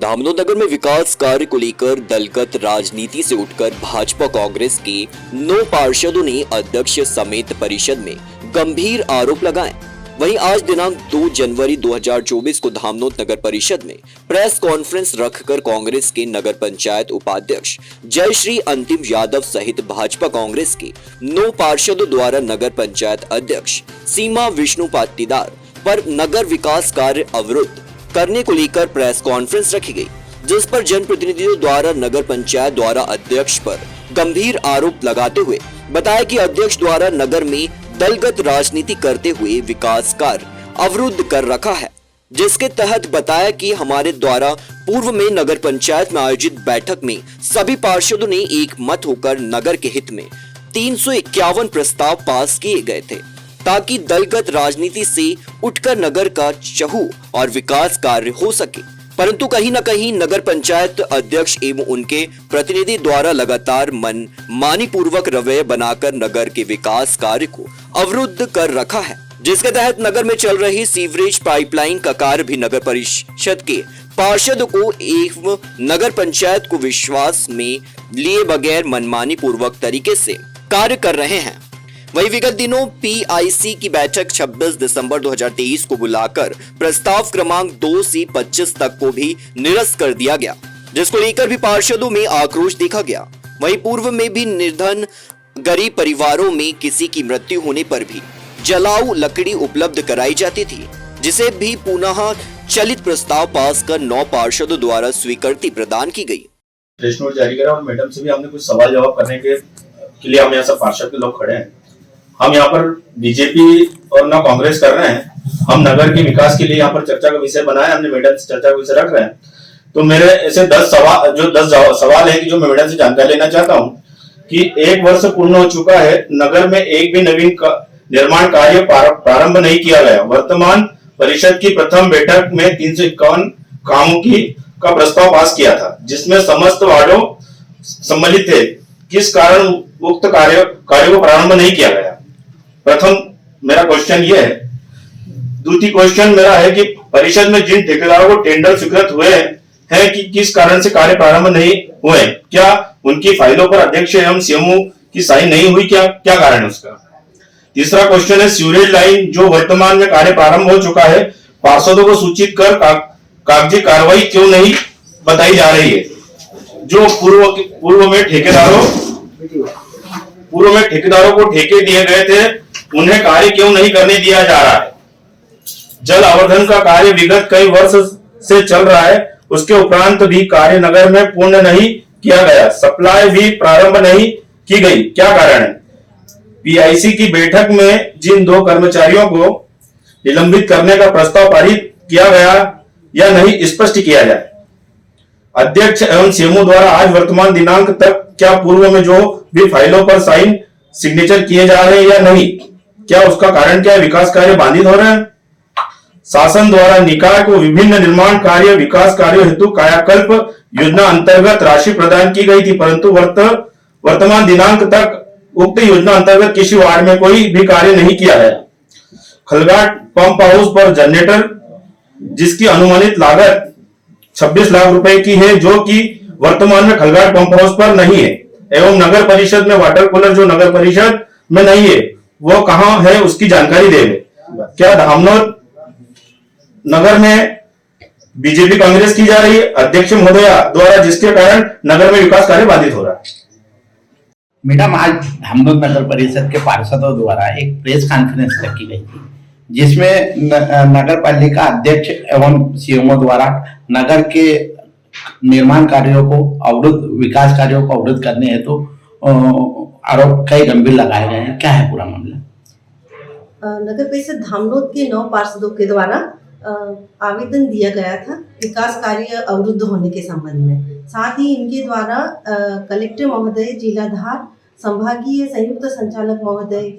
धामनोद नगर में विकास कार्य को लेकर दलगत राजनीति से उठकर भाजपा कांग्रेस के 9 पार्षदों ने अध्यक्ष समेत परिषद में गंभीर आरोप लगाए। वहीं आज दिनांक 2 जनवरी 2024 को धामनोद नगर परिषद में प्रेस कॉन्फ्रेंस रखकर कांग्रेस के नगर पंचायत उपाध्यक्ष जयश्री अंतिम यादव सहित भाजपा कांग्रेस के 9 पार्षदों द्वारा नगर पंचायत अध्यक्ष सीमा विष्णु पाटीदार पर नगर विकास कार्य अवरुद्ध करने को लेकर प्रेस कॉन्फ्रेंस रखी गई, जिस पर जनप्रतिनिधियों द्वारा नगर पंचायत द्वारा अध्यक्ष पर गंभीर आरोप लगाते हुए बताया कि अध्यक्ष द्वारा नगर में दलगत राजनीति करते हुए विकास कार्य अवरुद्ध कर रखा है, जिसके तहत बताया कि हमारे द्वारा पूर्व में नगर पंचायत में आयोजित बैठक में सभी पार्षदों ने एक मत होकर नगर के हित में 351 प्रस्ताव पास किए गए थे, ताकि दलगत राजनीति से उठकर नगर का चहू और विकास कार्य हो सके। परंतु कहीं न कहीं नगर पंचायत अध्यक्ष एवं उनके प्रतिनिधि द्वारा लगातार मनमानी पूर्वक रवैया बनाकर नगर के विकास कार्य को अवरुद्ध कर रखा है, जिसके तहत नगर में चल रही सीवरेज पाइपलाइन का कार्य भी नगर परिषद के पार्षद को एवं नगर पंचायत को विश्वास में लिए बगैर मनमानी पूर्वक तरीके से कार्य कर रहे हैं। वही विगत दिनों पीआईसी की बैठक 26 दिसंबर 2023 को बुलाकर प्रस्ताव क्रमांक 2 से 25 तक को भी निरस्त कर दिया गया, जिसको लेकर भी पार्षदों में आक्रोश देखा गया। वहीं पूर्व में भी निर्धन गरीब परिवारों में किसी की मृत्यु होने पर भी जलाऊ लकड़ी उपलब्ध कराई जाती थी, जिसे भी पुनः चलित प्रस्ताव पास कर 9 पार्षदों द्वारा स्वीकृति प्रदान की गई। प्रेस नोट जारी करा और मैडम से भी हमने कुछ सवाल जवाब करने के लिए हम यहाँ सब पार्षद के लोग खड़े हैं। हम यहाँ पर बीजेपी और ना कांग्रेस कर रहे हैं, हम नगर के विकास के लिए यहाँ पर चर्चा का विषय बनाया, हमने मैडम से चर्चा का विषय रख रहे हैं। तो मेरे ऐसे 10 सवाल है कि जो मैं मैडम से जानकारी लेना चाहता हूँ कि 1 वर्ष पूर्ण हो चुका है, नगर में एक भी नवीन निर्माण कार्य प्रारंभ नहीं किया गया। वर्तमान परिषद की प्रथम बैठक में 351 कामों का प्रस्ताव पास किया था, जिसमें समस्त वार्डों सम्मिलित थे। किस कारण उक्त कार्य को प्रारंभ नहीं किया गया? प्रथम मेरा क्वेश्चन ये है। दूसरी क्वेश्चन मेरा है कि परिषद में जिन ठेकेदारों को टेंडर स्वीकृत हुए हैं कि किस कारण से कार्य प्रारंभ नहीं हुए? क्या उनकी फाइलों पर अध्यक्ष एवं सीएमओ की साइन नहीं हुई? क्या कारण है उसका? तीसरा क्वेश्चन है, सीवरेज लाइन जो वर्तमान में कार्य प्रारंभ हो चुका है, पार्षदों को सूचित कर कागजी कार्रवाई क्यों नहीं बताई जा रही है? जो पूर्व में ठेकेदारों को ठेके दिए गए थे, उन्हें कार्य क्यों नहीं करने दिया जा रहा है? जल आवर्धन का कार्य विगत कई वर्ष से चल रहा है, उसके उपरांत भी कार्य नगर में पूर्ण नहीं किया गया, सप्लाई भी प्रारंभ नहीं की गई, क्या कारण है? पीआईसी की बैठक में जिन 2 कर्मचारियों को निलंबित करने का प्रस्ताव पारित किया गया या नहीं, स्पष्ट किया जाए। अध्यक्ष एवं सीएमओ द्वारा आज वर्तमान दिनांक तक क्या पूर्व में जो भी फाइलों पर साइन सिग्नेचर किए जा रहे हैं या नहीं, क्या उसका कारण क्या है? विकास कार्य बाधित हो रहे हैं? शासन द्वारा निकाय को विभिन्न निर्माण कार्य विकास कार्यों हेतु कायाकल्प योजना अंतर्गत राशि प्रदान की गई थी, परंतु वर्तमान दिनांक तक उक्त योजना अंतर्गत किसी वार्ड में कोई भी कार्य नहीं किया गया। खलघाट पंप हाउस पर जनरेटर जिसकी अनुमानित लागत 26 लाख रुपए की है, जो कि वर्तमान में खलघाट पंप हाउस पर नहीं है, एवं नगर परिषद में वाटर कूलर जो नगर परिषद में नहीं है, वो कहां है, उसकी जानकारी देंगे। क्या धामनोद नगर में बीजेपी कांग्रेस की जा रही है अध्यक्ष महोदया द्वारा, जिसके कारण नगर में विकास कार्य बाधित हो रहा है? मैडम, आज धामनोद नगर परिषद के पार्षदों द्वारा एक प्रेस कॉन्फ्रेंस रखी गई थी, जिसमें नगर पालिका अध्यक्ष एवं सीएमओ द्वारा नगर के निर्माण कार्यों को विकास कार्यों को अवरुद्ध करने हेतु आरोप कई गंभीर लगाए गए हैं। क्या है पूरा मामला? नगर परिषद धामनोद के 9 पार्षदों के द्वारा आवेदन दिया गया था विकास कार्य अवरुद्ध होने के संबंध में। साथ ही इनके द्वारा कलेक्टर महोदय जिलाधार, संभागीय संयुक्त संचालक महोदय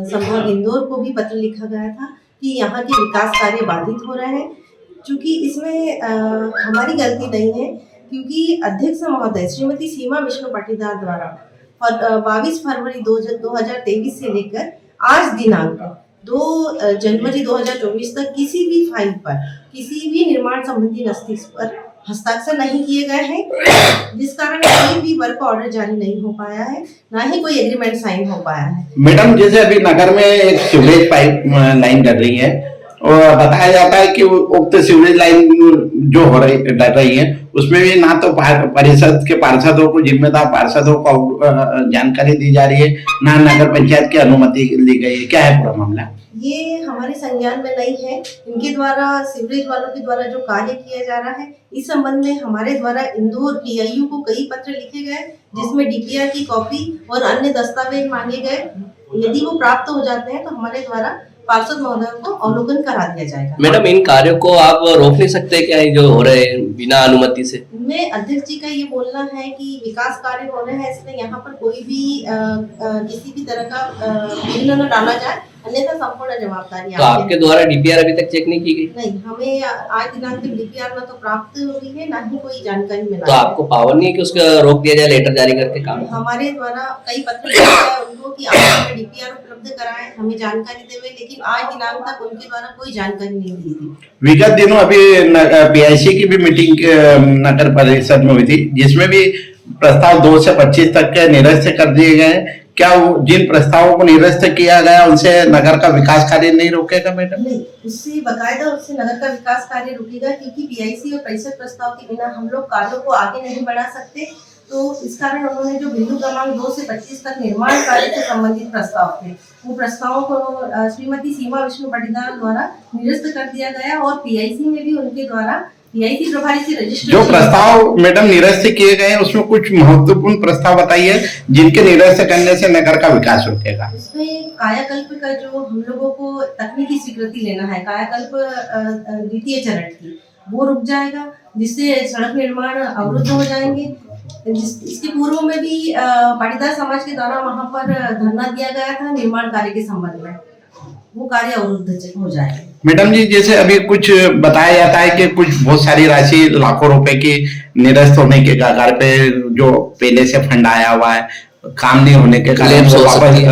संभाग इंदौर को भी पत्र लिखा गया था कि यहाँ के विकास कार्य बाधित हो रहे हैं। चूँकि इसमें हमारी गलती नहीं है, क्योंकि अध्यक्ष महोदय श्रीमती सीमा विष्णु पाटीदार द्वारा 22 फरवरी 2023 से लेकर आज दिनांक 2 जनवरी 2024 तक किसी भी फाइल पर, किसी भी निर्माण संबंधी नोटिस पर हस्ताक्षर नहीं किए गए हैं, जिस कारण कोई भी वर्क ऑर्डर जारी नहीं हो पाया है, ना ही कोई एग्रीमेंट साइन हो पाया है। मैडम, जैसे अभी नगर में एक सीवरेज पाइप लाइन डल रही है और बताया जाता है कि उक्त सीवरेज लाइन जो हो रही डल रही है उसमें भी ना तो परिषद के पार्षदों को, जिम्मेदार पार्षदों को जानकारी दी जा रही है, ना नगर पंचायत की अनुमति ली गई है। क्या है पूरा मामला? ये हमारे संज्ञान में नहीं है। इनके द्वारा, सीवरेज वालों के द्वारा जो कार्य किया जा रहा है, इस संबंध में हमारे द्वारा इंदौर PIU को कई पत्र लिखे गए, जिसमें DPR की कॉपी और अन्य दस्तावेज मांगे गए। यदि वो प्राप्त हो जाते हैं तो हमारे द्वारा पार्षद महोदय को अवलोकन करा दिया जाएगा। मैडम, इन कार्यों को आप रोक नहीं सकते क्या, जो हो रहे हैं बिना अनुमति से? मैं अध्यक्ष जी का ये बोलना है कि विकास कार्य हो रहे हैं, इसमें यहाँ पर कोई भी किसी भी तरह का विघ्न न डाला जाए, अन्यथा संपूर्ण जवाबदारी तो आपके द्वारा DPR अभी तक चेक नहीं की गई? नहीं, हमें आज दिनांक तक DPR न तो प्राप्त हुई है, ना ही कोई जानकारी मिला। तो आपको पावर नहीं है कि उसका रोक दिया जाए, लेटर जारी करके काम? हमारे द्वारा कई पत्र लिखे गए उनको कि आप हमें DPR उपलब्ध कराएं, हमें जानकारी देवे, लेकिन आज दिनांक तक उनके द्वारा कोई जानकारी नहीं दी थी। विगत दिनों अभी PIC की भी मीटिंग नगर परिषद में हुई थी, जिसमें भी प्रस्ताव 2 से 25 तक के निरस्त कर दिए गए। क्या जिन प्रस्तावों को निरस्त किया गया उनसे नगर का विकास कार्य नहीं रोकेगा मैडम? नहीं, उससे बकायदा उससे नगर का विकास कार्य रुकेगा, क्योंकि PIC और परिषद प्रस्ताव के बिना हम लोग कार्यों को आगे नहीं बढ़ा सकते। तो इस कारण उन्होंने जो बिंदु क्रमांक 2 से 25 तक निर्माण कार्य से संबंधित प्रस्ताव थे, वो प्रस्तावों को श्रीमती सीमा विष्णु पाटीदार द्वारा निरस्त कर दिया गया और PIC में भी उनके द्वारा PIC प्रभारी से रजिस्टर। जो प्रस्ताव मैडम निरस्त किए गए हैं उसमें कुछ महत्वपूर्ण प्रस्ताव बताइए जिनके निरस्त करने से नगर का विकास रुकेगा। इसमें कायाकल्प का जो हम लोगों को तकनीकी स्वीकृति लेना है, कायाकल्प द्वितीय चरण की, वो रुक जाएगा, जिससे सड़क निर्माण अवरुद्ध हो जाएंगे। इसके पूर्व में भी पाटीदार समाज के द्वारा वहां पर धरना दिया गया था निर्माण कार्य के संबंध में, वो कार्य अवरुद्ध हो जाएगा। मैडम जी, जैसे अभी कुछ बताया जाता है कि कुछ बहुत सारी राशि लाखों रुपए की निरस्त होने के कगार पे, जो पहले से फंड आया हुआ है, काम नहीं होने के कारण वापस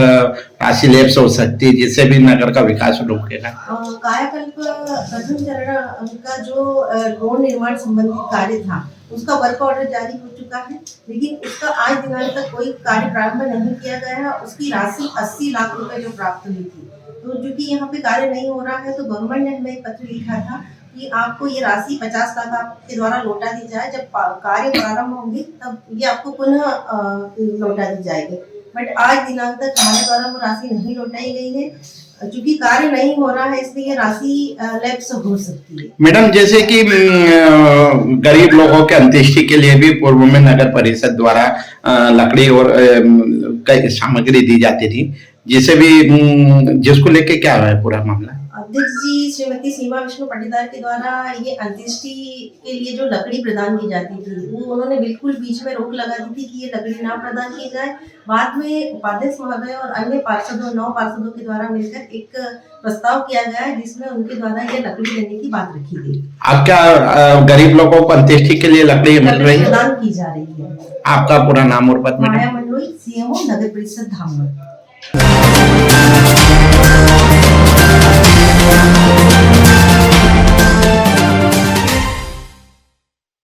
राशि लेप्स हो सकती है, जिससे भी नगर का विकास रुकेगा। कायाकल्प प्रथम चरण का जो रोड निर्माण संबंधित कार्य था, उसका वर्क ऑर्डर जारी हो चुका है, लेकिन उसका आज दिनांक तक कोई कार्य प्रारंभ नहीं किया गया है। उसकी राशि 80 लाख रुपए जो प्राप्त हुई थी, तो जो कि यहाँ पे कार्य नहीं हो रहा है, तो गवर्नमेंट ने हमें एक पत्र लिखा था कि आपको ये राशि 50 लाख आपके द्वारा लौटा दी जाए, जब कार्य प्रारंभ होंगे तब ये आपको पुनः लौटा दी जाएगी। बट आज दिनांक तक हमारे द्वारा वो राशि नहीं लौटाई गई है, क्योंकि कार्य नहीं हो रहा है, इसलिए राशि लैप्स हो सकती है। मैडम, जैसे कि गरीब लोगों के अंत्येष्टि के लिए भी पूर्व में नगर परिषद द्वारा लकड़ी और कई सामग्री दी जाती थी, जिसे भी जिसको लेके क्या है पूरा मामला? अध्यक्ष जी श्रीमती सीमा विष्णु पाटीदार के द्वारा ये अंत्येष्टि के लिए जो लकड़ी प्रदान की जाती थी, वो उन्होंने बिल्कुल बीच में रोक लगा दी थी कि ये लकड़ी ना प्रदान की जाए। बाद में उपाध्यक्ष महोदय और अन्य पार्षदों 9 पार्षदों के द्वारा मिलकर एक प्रस्ताव किया गया है, जिसमें उनके द्वारा ये लकड़ी देने की बात रखी गई। आप क्या गरीब लोगों को अंत्येष्टि के लिए लकड़ी मिल रही है? प्रदान की जा रही है। आपका पूरा नाम और पद? माया मंडोई, CMO नगर परिषद धामनोद।